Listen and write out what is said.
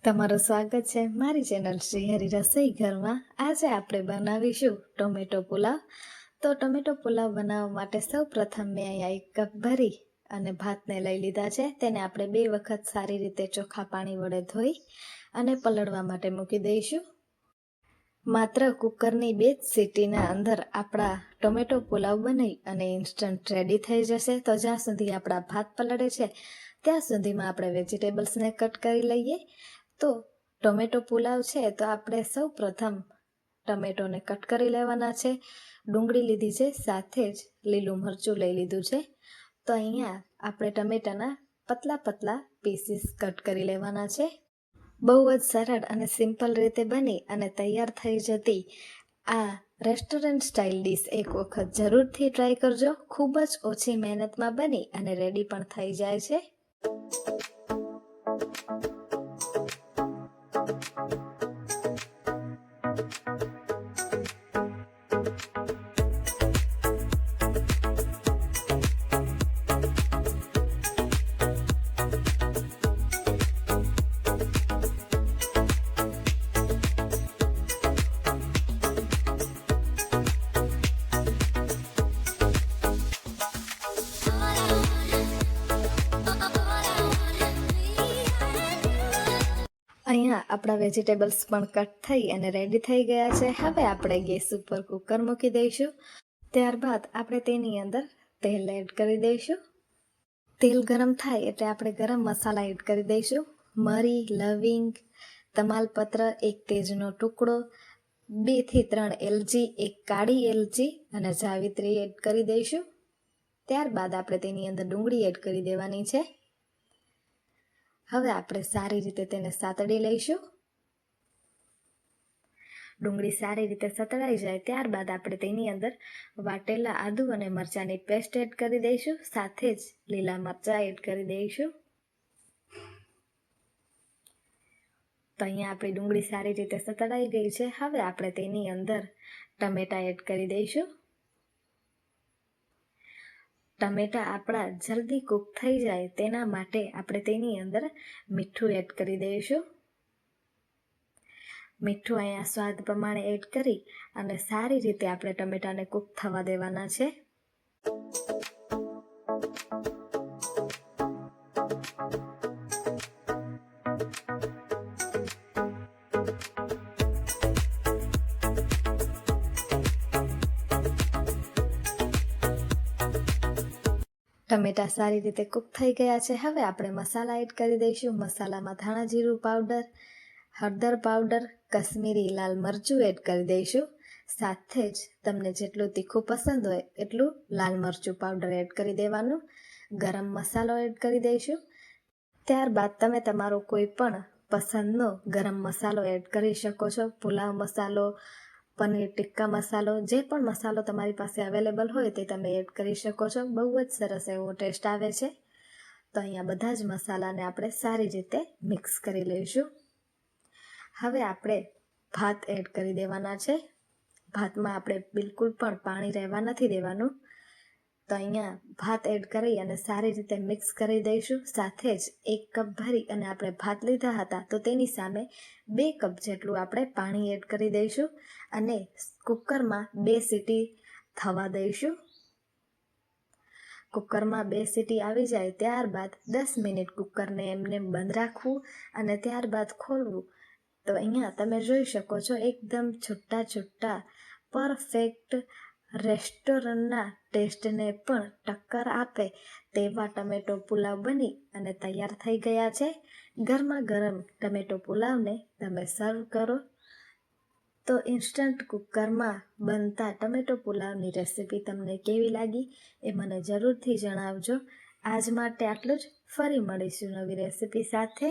તમારું સ્વાગત છે મારી ચેનલ શ્રી હરિ રસોઈ ઘરમાં। આજે આપણે બનાવીશું ટોમેટો પુલાવ। તો ટોમેટો પુલાવ બનાવવા માટે સૌ પ્રથમ મેં અહીંયા 1 કપ ભરી અને ભાતને લઈ લીધા છે। તેને આપણે 2 વખત સારી રીતે ચોખ્ખા પાણી વડે ધોઈ અને પલળવા માટે મૂકી દઈશું। માત્ર કુકરની 2 જ સીટીના અંદર આપણા ટોમેટો પુલાવ બની અને ઇન્સ્ટન્ટ રેડી થઈ જશે। તો જ્યાં સુધી આપણા ભાત પલળે છે ત્યાં સુધીમાં આપણે વેજીટેબલ્સને કટ કરી લઈએ। તો ટોમેટો પુલાવ છે તો આપણે સૌ પ્રથમ ટમેટોને કટ કરી લેવાના છે। ડુંગળી લીધી છે, સાથે જ લીલું મરચું લઈ લીધું છે। તો અહીંયા આપણે ટમેટાના પતલા પતલા પીસીસ કટ કરી લેવાના છે। બહુ જ સરળ અને સિમ્પલ રીતે બની અને તૈયાર થઈ જતી આ રેસ્ટોરન્ટ સ્ટાઇલ ડીશ એક વખત જરૂરથી ટ્રાય કરજો। ખૂબ જ ઓછી મહેનતમાં બની અને રેડી પણ થઈ જાય છે। અહીંયા આપણા વેજીટેબલ્સ પણ કટ થઈ અને રેડી થઈ ગયા છે। હવે આપણે ગેસ ઉપર કુકર મૂકી દઈશું। ત્યારબાદ આપણે તેની અંદર તેલ એડ કરી દઈશું। તેલ ગરમ થાય એટલે આપણે ગરમ મસાલા એડ કરી દઈશું। મરી, લવિંગ, તમાલપત્ર, 1 તેજનો ટુકડો, 2 થી 3 એલચી, 1 કાળી એલચી અને જાવિત્રી એડ કરી દઈશું। ત્યારબાદ આપણે તેની અંદર ડુંગળી એડ કરી દેવાની છે। હવે આપણે સારી રીતે તેને સાતળી લઈશું। ડુંગળી સારી રીતે સતળાઈ જાય ત્યારબાદ આપણે તેની અંદર વાટેલા આદુ અને મરચાંની પેસ્ટ એડ કરી દઈશું। સાથે જ લીલા મરચાં એડ કરી દઈશું। તો અહીંયા આપણી ડુંગળી સારી રીતે સતળાઈ ગઈ છે। હવે આપણે તેની અંદર ટમેટા એડ કરી દઈશું। ટમેટા આપણા જલ્દી કૂક થઈ જાય તેના માટે આપણે તેની અંદર મીઠું એડ કરી દઈશું। મીઠું અહીંયા સ્વાદ પ્રમાણે એડ કરી અને સારી રીતે આપણે ટમેટાને કૂક થવા દેવાના છે। ટમેટા સારી રીતે કૂક થઈ ગયા છે। હવે આપણે મસાલા એડ કરી દઈશું। મસાલામાં ધાણા જીરું પાવડર, હળદર પાવડર, કશ્મીરી લાલ મરચું એડ કરી દઈશું। સાથે જ તમને જેટલું તીખું પસંદ હોય એટલું લાલ મરચું પાવડર એડ કરી દેવાનું। ગરમ મસાલો એડ કરી દઈશું। ત્યારબાદ તમે તમારો કોઈ પણ પસંદનો ગરમ મસાલો એડ કરી શકો છો। પુલાવ મસાલો, પનીર ટિક્કા મસાલો, જે પણ મસાલો તમારી પાસે અવેલેબલ હોય તે તમે એડ કરી શકો છો। બહુ જ સરસ એવો ટેસ્ટ આવે છે। તો અહીંયા બધા જ મસાલાને આપણે સારી રીતે મિક્સ કરી લઈશું। હવે આપણે ભાત એડ કરી દેવાના છે। ભાતમાં આપણે બિલકુલ પણ પાણી રહેવા નથી દેવાનું। તો અહીંયા ભાત એડ કરી અને સારી રીતે મિક્સ કરી દઈશું। સાથે જ 1 કપ ભરી અને આપણે ભાત લીધા હતા તો તેની સામે 2 કપ જેટલું આપણે પાણી એડ કરી દઈશું અને કુકરમાં 2 સીટી થવા દઈશું। કુકરમાં 2 સીટી આવી જાય ત્યારબાદ 10 મિનિટ કુકરને એમને બંધ રાખવું અને ત્યારબાદ ખોલવું। તો અહીંયા તમે જોઈ શકો છો એકદમ છૂટા છૂટા પરફેક્ટ રેસ્ટોરન્ટના ટેસ્ટને પણ ટક્કર આપે તેવા ટમેટો પુલાવ બની અને તૈયાર થઈ ગયા છે। ગરમા ગરમ ટમેટો પુલાવને તમે સર્વ કરો। તો ઇન્સ્ટન્ટ કુકરમાં બનતા ટમેટો પુલાવની રેસિપી તમને કેવી લાગી એ મને જરૂરથી જણાવજો। આજ માટે આટલું જ। ફરી મળીશું નવી રેસિપી સાથે।